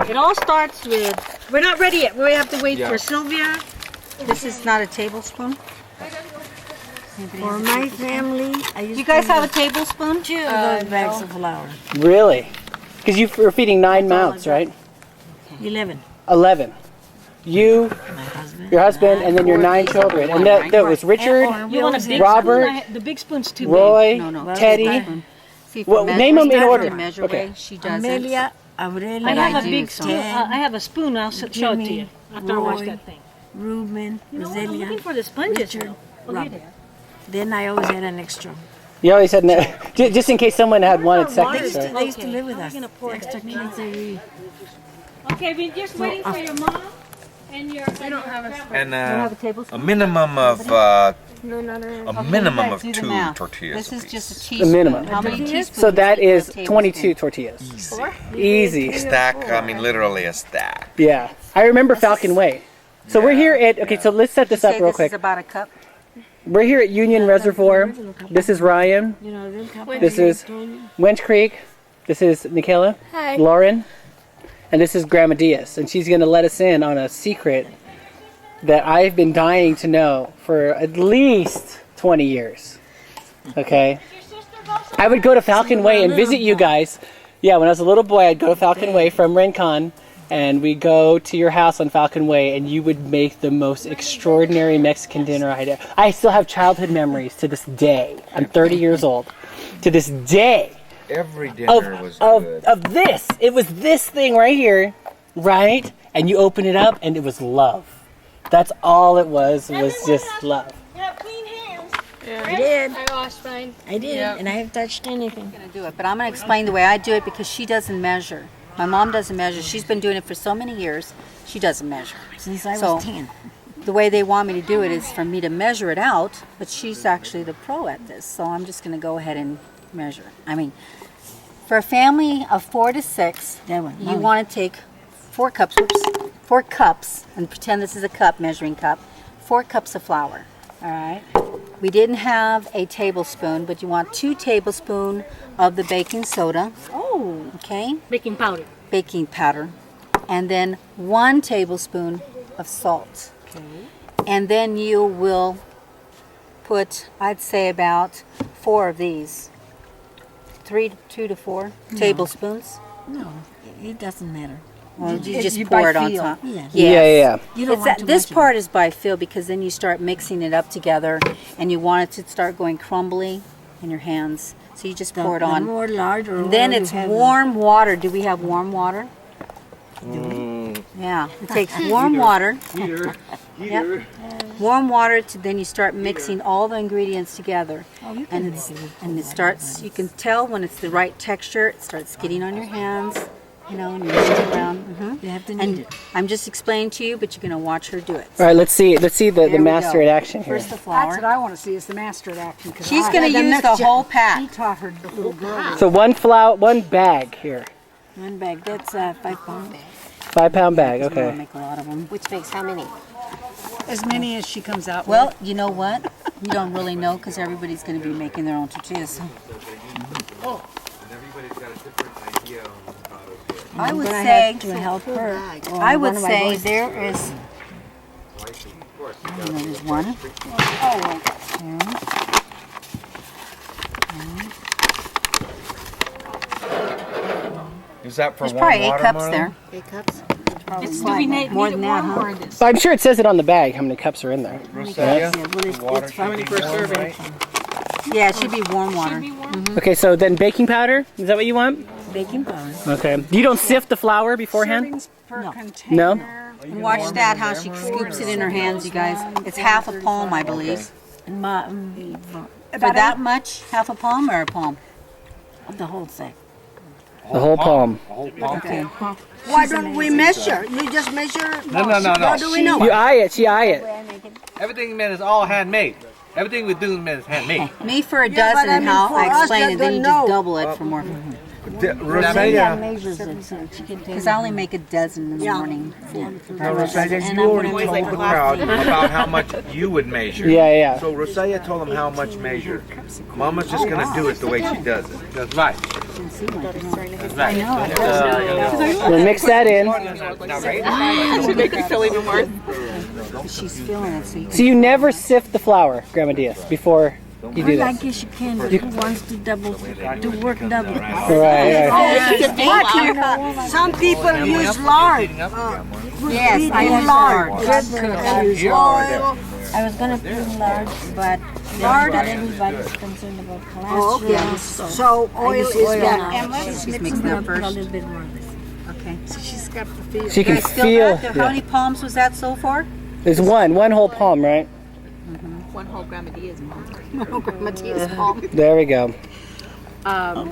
It all starts with, we're not ready yet. We have to wait for Sylvia. This is not a tablespoon. For my family, I used You guys have a tablespoon? two of those bags of flour. Really? Because you were feeding 9 mouths, right? 11. 11. You, My husband. your husband, and then your 9 children. And that was Richard, You want a big Robert, spoon? The big spoon's too Roy, big. Teddy. See, Well, name them in order. Okay. She does Amelia, Aurelia, I have a do, big spoon. Ted, I have a spoon. I'll show it to you Jimmy, after I wash Roy, that thing. Ruben, You know what? I'm Roselia. looking for the sponges. Richard, now. Oh, here Robert. they are. Then I always had an extra. You always said no, just in case someone had wanted They seconds. used to, So. they used to Okay. live with How are us. we gonna pour Extra that? kids every. Okay, we're just waiting for your mom and your. We don't have a. And have a a tablespoon? minimum of a minimum of Do the 2 math. tortillas. This is a just a piece. teaspoon. minimum. How many teaspoons? So that make a is tablespoon? 22 tortillas. Easy. Stack. I mean, literally a stack. Yeah. I remember Falcon Way. So we're here at, okay, so let's set this Say up real this quick. is about a cup. We're here at Union Reservoir. This is Ryan. You know, they'll come This is Winch Creek. This is Nikela. Hi. Lauren. And this is Grandma Diaz. And she's going to let us in on a secret that I've been dying to know for at least 20 years. Okay? I would go to Falcon Way and visit you guys. Yeah, when I was a little boy, I'd go to Falcon Way from Rincon. And we go to your house on Falcon Way, and you would make the most extraordinary Mexican dinner I still have childhood memories to this day. I'm 30 years old. To this day. Every dinner was good. Of this. It was this thing right here, right? And you open it up, and it was love. That's all it was just love. I did. I washed mine. I did. And I haven't touched anything. I'm gonna do it, but I'm gonna explain the way I do it because she doesn't measure. My mom doesn't measure. She's been doing it for so many years. She doesn't measure. Since I So- was 10. The way they want me to do it is for me to measure it out, but she's actually the pro at this. So I'm just gonna go ahead and measure. I mean, for a family of 4 to 6, That one. you want to take 4 cups. Oops, 4 cups, and pretend this is a cup, measuring cup. 4 cups of flour. All right. We didn't have a tablespoon, but you want 2 tablespoons of the baking soda. Oh. Okay. Baking powder. Baking powder, and then 1 tablespoon of salt. Okay. And then you will put, I'd say, about 4 of these. 2 to 4 tablespoons. No, it doesn't matter. Well, you It- just you pour by it on feel. top. Yeah. Yes. Yeah. You don't It's want too this much part is by feel because then you start mixing it up together, and you want it to start going crumbly in your hands. So you just pour it The on. more large or And then more it's you have, warm water. Do we have warm water? Yeah, it takes warm water. Yep. Warm water to then you start mixing all the ingredients together. Oh, you And can it's make it and it starts. You can tell when it's the right texture. It starts getting on your hands, you know, and you mix it around. You have to knead And it. I'm just explaining to you, but you're gonna watch her do it. All right, let's see the There we master go. in action here. First the That's what flour. I want to see is the master at action. 'Cause She's I- gonna use the whole He pack. taught her little girl. So one bag here. 1 bag. That's 5 pounds. 5-pound bag, We wanna okay. make a lot of them. Which makes how many? As many as she comes out Well, you know what? You don't really know because everybody's gonna be making their own tortillas. I would But I say. have to help her. or I would one of my say boys. there is. There's one. Is that for There's warm probably 8 water, cups Mona? there. 8 cups. It's Do we need more it than that, warm huh? or this? But I'm sure it says it on the bag how many cups are in there. Roselia? Yeah, well, it's Water fine. should be warm, right? Yeah, it should be warm water. Should be warm. Okay, so then baking powder, is that what you want? Baking powder. Okay. You don't sift the flour beforehand? servings per No. container. No? And watch that, how she scoops it in her hands, you guys. It's half a palm, I believe. And my, For that much, half a palm or a palm? the whole thing. The whole palm. Okay. Why don't we measure? You just measure. No. How do we know? You eye it, she eye it. Everything, man, is all handmade. Everything we do, man, is handmade. Me for a Yeah, but dozen I and mean, how for I us explain that it, then you don't just know. double it for more. Rosalia, measures it so she can take Because I only make a dozen in the morning. no, Rosalia, And you I'm already gonna told make the a crowd about how much you would measure. Yeah, yeah. So Rosalia told them how much measure. Mama's just gonna do it the way she does it. That's right. That's right. We'll mix that in. She's feeling it, so you So you never sift the flour, Grandma Diaz, before you do I this. guess you can, but who wants to work double? Right. Some people use lard. Yes, I use lard. Good cooks use lard. I was gonna put lard, but lard, everybody's concerned about Oh, cholesterol. okay. So oil is now. better. She's mixing it up A first. little bit more. Okay. She's got the feel. She You can guys feel feel. that? How many palms was that so far? There's one whole palm, right? One whole Grandma Diaz mom. Matthias palm. There we go. No,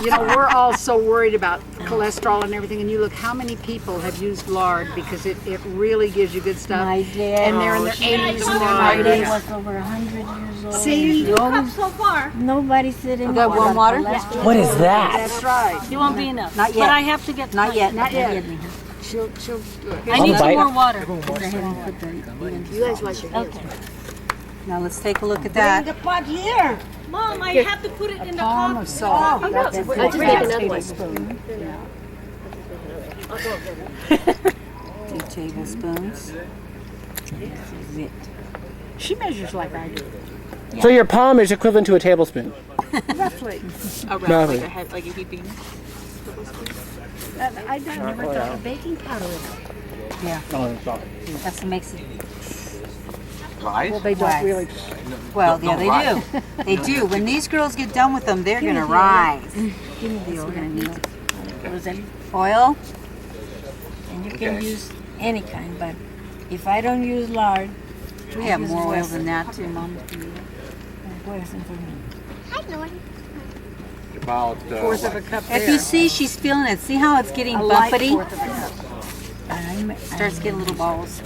you know, we're all so worried about cholesterol and everything, and you look how many people have used lard because it really gives you good stuff. My dad, And they're in their 80s and my their dad 90s. was over 100 years old. See? He always, So far. nobody said anything got warm about water? cholesterol. What is that? That's right. It won't be enough. Not yet. But I have to get Not yet. Not yet. She'll do it. I need bite. some more water. You guys wash your hands. Now let's take a look at Bring that. the pot here. Mom, I have to put it in the Palm cup. of salt. Oh, That's no. it. I just make another one. Tablespoon. 2 tablespoons. She measures like I do. So your palm is equivalent to a tablespoon. Roughly. Around Nothing. like a head, like a heaping. I never thought of baking powder in it. That's what makes it. Right? They don't really. Well, yeah, they do. They do. When these girls get done with them, they're gonna rise. Give me the We're gonna need Rosalie. oil. And you can Okay. use any kind, but if I don't use lard, We have more oil than that too, Mom. where's it for me? About Fourth of a cup If there. you see, she's feeling it. See how it's getting A light bumpety? fourth of a cup. Starts getting little balls.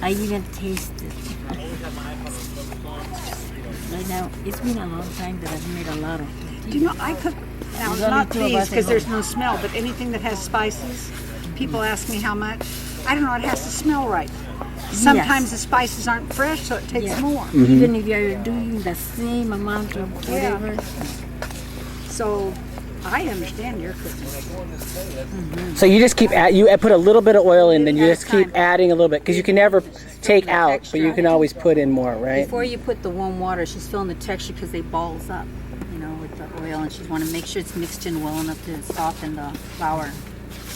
I even taste it. Right now, it's been a long time that I've made a lot of Do you know, I cook, now There's not only 2 of these us because at there's home. no smell, but anything that has spices, people ask me how much. I don't know, it has to smell right. Sometimes the spices aren't fresh, so it takes Yeah. more. Even if you're doing the same amount of Yeah. whatever. So I understand your cooking. So you just keep you put a little bit of oil in, then you At a just keep time. adding a little bit because you can never take out, but you can always put in more, right? Before you put the warm water, she's feeling the texture because they balls up, you know, with the oil, and she's want to make sure it's mixed in well enough to soften the flour.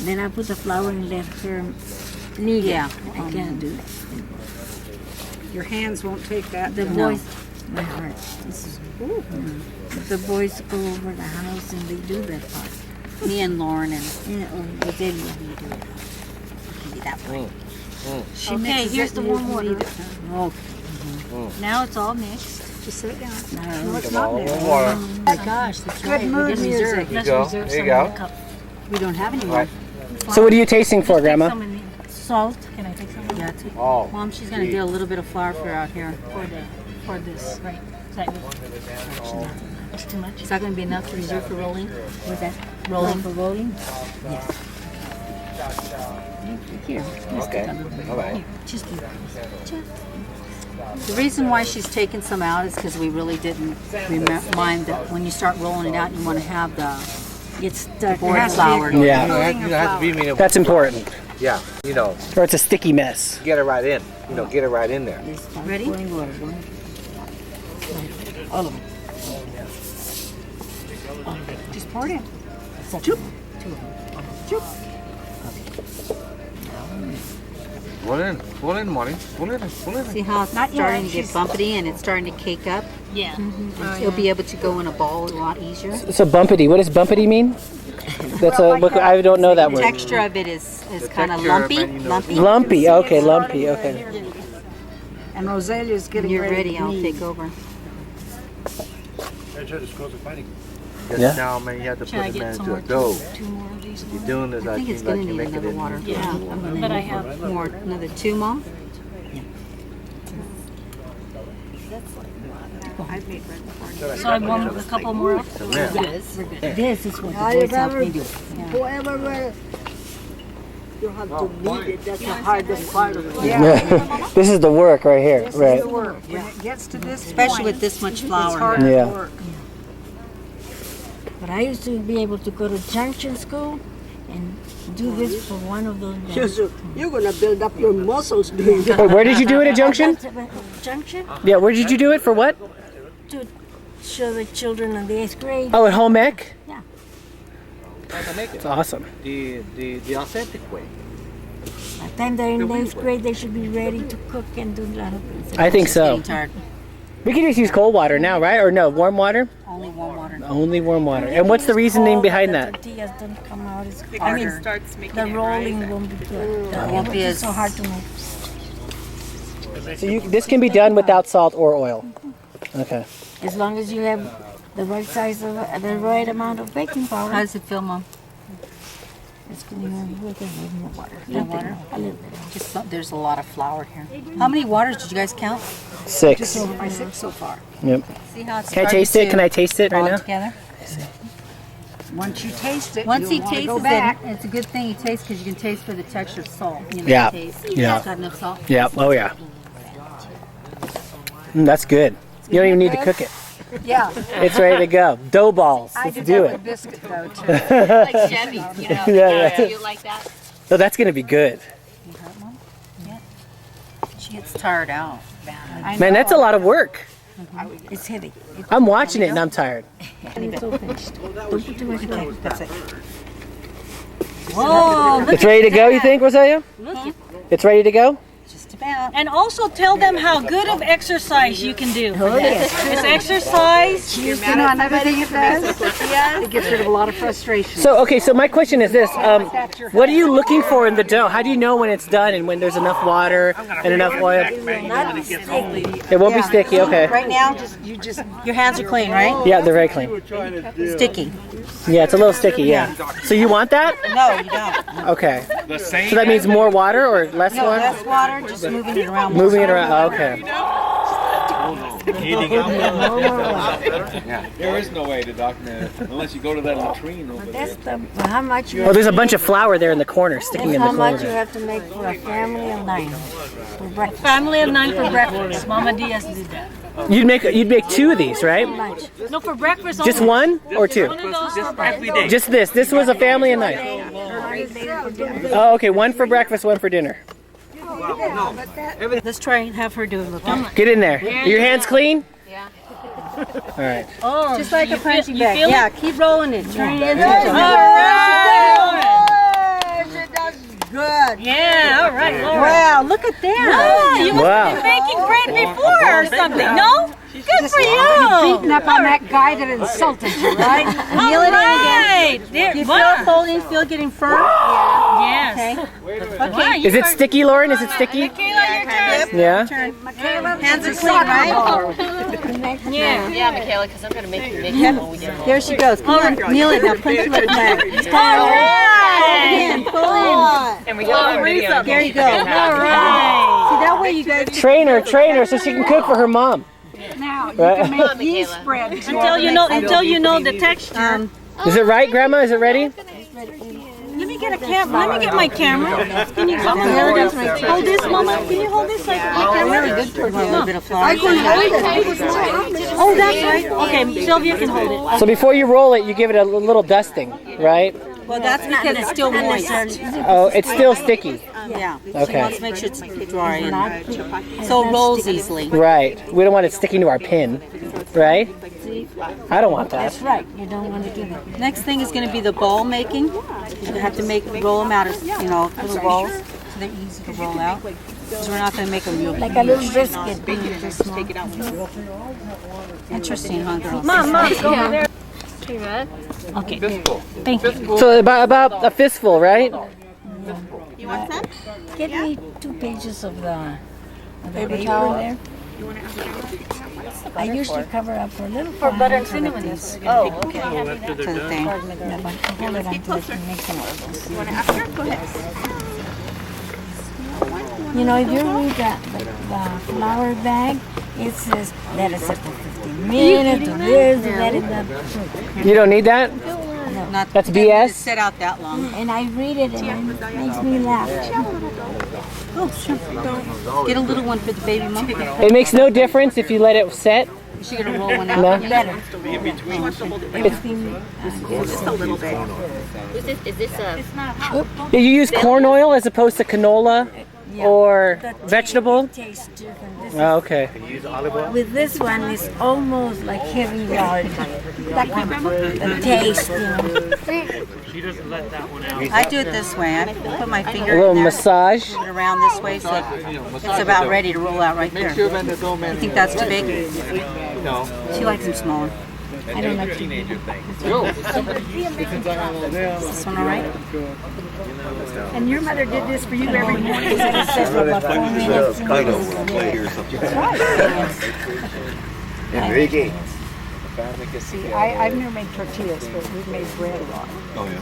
Then I put the flour and let her knead it. Yeah. I can't do it. Your hands won't take that. The No. boys, my heart. This is, the boys go over the house and they do that part. Me and Lauren and Rosalia. maybe that way. She Okay, mixes here's it the and warm you water. knead it. Now it's all mixed. Just sit down. No, No, it's not mixed. water. Oh gosh, that's Good right. We mood didn't music. reserve. Let's go. reserve There you some in go. the cup. We don't have any more. Right. So what are you tasting for, Grandma? Some in the salt. Can I take some? Yeah, take, Oh. Mom, she's gonna do a little bit of flour for out here. For this, right? Is that good? That's too much. Is that gonna be enough to reserve for rolling? was that Rolling. for rolling? Here, Okay. All right. just The reason why she's taking some out is because we really didn't mind that when you start rolling it out, you want to have the it's stuck. board has to be flour. Yeah, You have to be me. that's important. Yeah. You know, Or it's a sticky mess. get it right in. You know, get it right in there. Ready? Pouring water. All of it. Just pour it in. Pull in, Molly. Pull in. See how it's Not yet, starting to get she's- bumpety and it's starting to cake up? Yeah. You'll be able to go in a ball a lot easier. So bumpity. What does bumpity mean? That's a. I don't know that The word. texture of it is kind of texture, lumpy. man, you know, Lumpy. Lumpy. Okay, lumpy. Okay. And Rosalia's When getting you're ready ready, to I'll knead. take over. Just Yeah. now, man, you have to Should I put it get man some into more? a dough. Two more of these. You're doing this, I I think it's think, like gonna you need make it another in. water. Yeah. But I have More, another 2 more. I So I warm a couple more up. This is what the boys help me do. Whoever you have to beat it. That's the hardest part of it. Yeah. This is the work right here. Right. When it gets to this Especially point, with this much it's flour. hard Yeah. work. But I used to be able to go to junction school and do this for one of those days. You're gonna build up your muscles doing that. Wait, where did you do it at Junction? Junction? Yeah, where did you do it for what? To show the children in the 8th grade. Oh, at home ec? Yeah. It's awesome. The authentic way. By the time they're in the 8th grade, they should be ready to cook and do a lot of things. I think so. Getting tired. We can just use cold water now, right? Or no, warm water? Only warm water. Only warm water. And what's the reasoning behind The that? tortillas don't come out as I mean, the rolling won't be good. The won't be it's as- so hard to make. So this can be done without salt or oil. Okay. As long as you have the right size of the right amount of baking powder. How does it feel, Mom? It's going to be more water. More water? A little bit. Just there's a lot of flour here. How many waters did you guys count? 6. By 6 so far. Yep. See how it's Can I taste it? Can I taste it right now? Together? Once you taste it, Once he you'll wanna tastes go it, back. it's a good thing he tastes because you can taste for the texture of salt. You know, Yeah. Taste. Yeah. It's got enough salt. Yeah. Oh, yeah. That's good. You don't even need to cook it. Yeah. It's ready to go. Dough balls. I Let's did do that it. with biscuit dough too. Like Chevy, you know. Yeah, You like that? So that's going to be good. She gets tired out. Man, that's a lot of work. It's heavy. I'm watching it and I'm tired. It's all finished. Don't put too much water. That's it. Whoa! Look It's ready to go, you think, Rosalia? It's ready to go? just about. And also tell them how good of exercise you can do. It's exercise. You know, another thing it does, it gets rid of a lot of frustration. So, okay, so my question is this. What are you looking for in the dough? How do you know when it's done and when there's enough water and enough oil? Not sticky. It won't be sticky, okay. Right now, your hands are clean, right? Yeah, they're very clean. Sticky. Yeah, it's a little sticky, yeah. So you want that? No, you don't. Okay. So that means more water or less No, water? less water, just moving it around. Moving it around, oh, okay. There is no way to document it unless you go to that latrine over there. That's the, how much you Oh, there's a bunch of flour there in the corner, sticking in how the much you corner. have to make for a family of 9 for breakfast. Family of 9 for breakfast. Mama Diaz did that. You'd make 2 of these, right? No, for breakfast. Just only. 1 or 2? One of those for breakfast. Just this. This was a family of 9. Oh, okay. 1 for breakfast, 1 for dinner. Let's try and have her do it. Look. Get in there. Are your hands clean? Yeah. All right. Oh, Just like a punching you bag. feel Yeah, it? keep rolling it. Turn it into Good. Yeah, all right, Laura. Wow, look at that. You must Wow. have been baking bread before or something, no? Good for Beating you. up on that guy that insulted you, right? Kneel it in again. Right. There, Do you feel wow. it folding? Feel it getting firm? Yes. Okay. Wow, you Is it are- sticky, Lauren? Is it sticky? Kayla, your turn. Yeah. Hands are clean, right? Yeah. Yeah, Michaela, because I'm going to make you make it when we get home. There she goes. Come on, kneel it now. Punch your left leg. All right. Again, pull in. And we got a video. There you go. All right. See, that way you guys. Train her so she can cook for her mom. Now, you Right. can make yeast spread. Until you know the texture. Is it right, Grandma? Is it ready? Let me get a camera. Let me get my camera. Can you hold this, Mama? Can you hold this so I can my camera? Really good tortilla, a little bit of flour. Oh, that's right. Okay, Sylvia can hold it. So before you roll it, you give it a little dusting, right? Well, that's because it's still moist. Oh, it's still sticky. Yeah. She Okay. wants to make sure it's dry and so it rolls easily. Right. We don't want it sticking to our pin, right? I don't want that. That's right. You don't want to do that. Next thing is going to be the ball making. You have to roll them out as, little balls so they're easy to roll out. Because we're not going to make them real Like a little biscuit. interesting, huh, girls? Mom, go over there. Okay, thank you. So about a fistful, right? Get me 2 pages of the paper towel there. I usually cover up for a little For butter and cinnamon. Oh, okay. To the thing. Hold it until I can make some of those. You know, if you read the flour bag, it says let it sit for 15 minutes, do this, do that, and You don't need that? Not That's it doesn't BS? Sit out that long. and I read it and it makes me laugh. Oh, sure. Get a little one for the baby mom. It makes no difference if you let it set. Is she gonna roll one out? No? Better. Everything. Just a little bit. Is this a? Yeah, you use corn oil as opposed to canola or vegetable? It tastes different. Oh, okay. With this one, it's almost like heavy lard. That kind of the taste, you know. I do it this way. I put my A finger little in there, massage. put it around this way, so it's about ready to roll out right there. You think that's too big? No. She likes them smaller. I don't like to. Is this one all right? And your mother did this for you every morning. It says for about 4 minutes. kind of play here or something. Enrique. See, I've never made tortillas, but we've made bread a lot. Oh, yeah.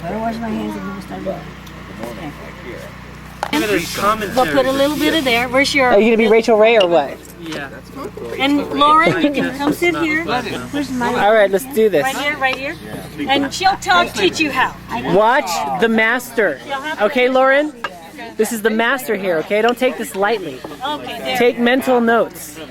I wash my hands and start. We'll put a little bit of there. Where's your? Are you gonna be Rachel Ray or what? And Lauren, you can come sit here. All right, let's do this. Right here. And she'll teach you how. Watch the master. Okay, Lauren? This is the master here, okay? Don't take this lightly. Okay, there. Take mental notes. I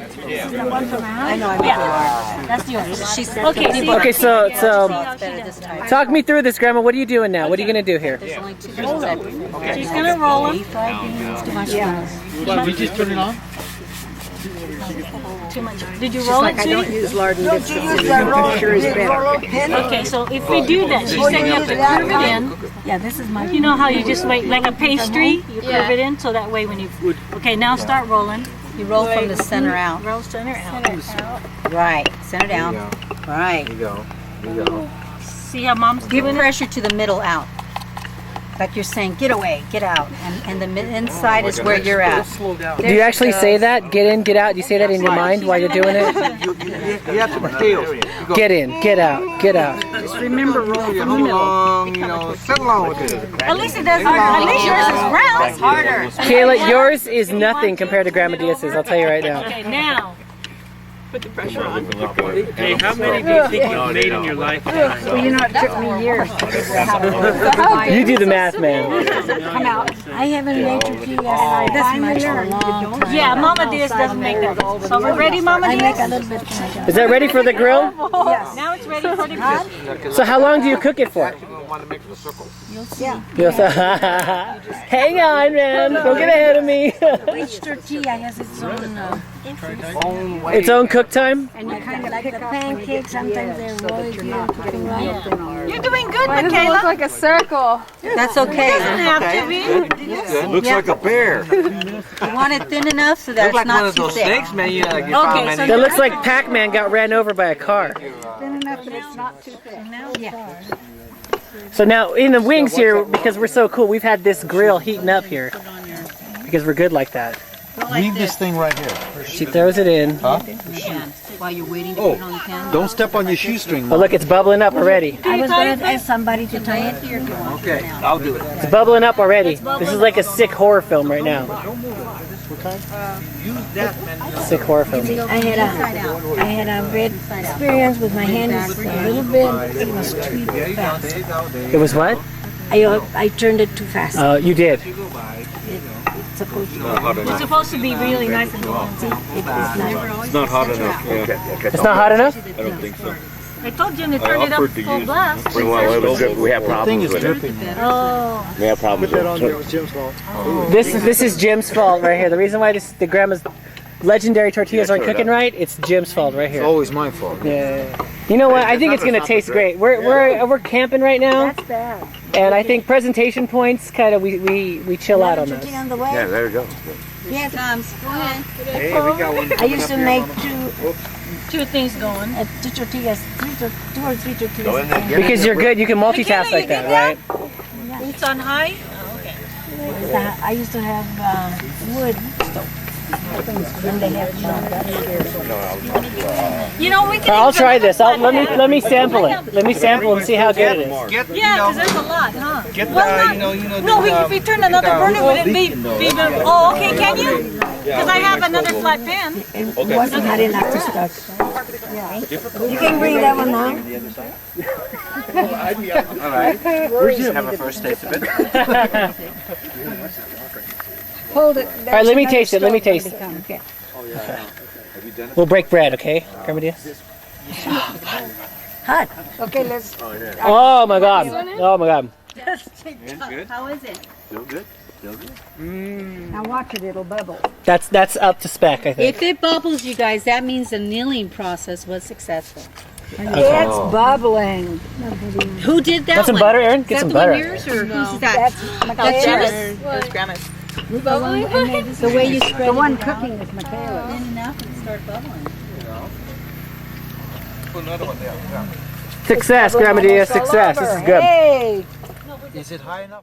know. I made Yeah, that's the other. She said. Okay, see, Okay, so It's better this time. talk me through this, Grandma. What are you doing now? What are you gonna do here? There's only 2 things I prefer. she's gonna roll them. Fried beans, too much flour. You just turn it on? Too much. Did you roll it, I don't sweetie? use lard and vegetables. I'm sure is better. Okay, so if we do that, she said you have to curve it in. Yeah, this is my. You know how you just make like a pastry? You curve it in so that way when you. Okay, now start rolling. You roll from the center out. Roll center out. Right. Center down. Right. There you go. There you go. See how mom's Give doing it? pressure to the middle out. Like you're saying, get away, get out. And the inside is where you're at. Do you actually say that? Get in, get out? Do you say that in your mind while you're doing it? You have to feel. You go. Get in, get out, get out. Just remember rolling from the middle. Along, you know, sit along with it. At least it doesn't. At least yours is round. It's harder. Kayla, yours is nothing compared to Grandma Diaz's, I'll tell you right now. Okay, now. Hey, how many do you think you've made in your life? Well, you know, it took me years to figure out how to You do the math, man. come out. I haven't made tortillas this much for a long time. Yeah, Mama Diaz doesn't make that. So we're ready, Mama I make a Diaz? little bit for myself. Is that ready for the grill? Now it's ready for the grill. So how long do you cook it for? You'll say, hang on, man. Don't get ahead of me. Each tortilla has its own. Its own cook time? And you kind of Like pick the up pancakes, sometimes they're rolled you're here not and cooking right. You're doing good, Michaela. like a circle. That's okay. Doesn't have to be. Looks like a bear. You want it thin enough so that Look it's like one not of too those thick. steaks, man. You gotta get Okay, five so That looks like Pac-Man got ran over by a car. thin enough that it's not too thick. So now in the wings here, because we're so cool, we've had this grill heating up here. Because we're good like that. Leave this thing right here. She throws it in. While you're waiting to put it on the pan. Don't step on your shoestring, Oh Mom. look, it's bubbling up already. I was going to ask somebody to tie it. Okay, I'll do it. It's bubbling up already. This is like a sick horror film right now. Sick horror film. I had a bad experience with my hand. It's a little bit. It was too fast. It was what? I turned it too fast. You did. It's supposed to. It's supposed to be really nice and long. It is not. It's not hot enough. Yeah. It's not hot enough? I don't think so. I told you to turn it up full blast. We have problems with it. Oh. We have problems with it. This is Jim's fault right here. The reason why the grandma's legendary tortillas aren't cooking right, it's Jim's fault right here. Always my fault. Yeah. You know what? I think it's gonna taste great. We're camping right now. That's bad. And I think presentation points kind of we chill out on this. Tortilla on the way. Yeah, there you go. Yes. Go ahead. Hey, we got one. I used to make Two things going. two tortillas, two or three tortillas. Because you're good, you can multitask like that, right? It's on high? I used to have wood stove. You know, we can. I'll try this. Let me sample it. Let me sample and see how good it is. Yeah, because there's a lot, huh? No, if we turn another burner, would it be? Oh, okay. Can you? Because I have another flat pan. Wasn't hot enough to start. You can bring that one now. All right. We just have a first taste of it. Hold it. All right, let me taste it. Let me taste it. Okay. We'll break bread, okay, Grandma Diaz? Hot. Okay, let's. Oh my God! Oh my God! How is it? Feel good? Feel good? Now watch it. It'll bubble. That's up to spec, I think. If it bubbles, you guys, that means the kneading process was successful. It's bubbling. Who did that Want some one? butter, Aaron? Is Get that some the one butter. yours or who's that? That's yours? It was Grandma's. The way you spread the one it out, cooking is Michaela. then enough and start bubbling. Success, Grandma Diaz. Success. This is good. Hey. Is it high enough?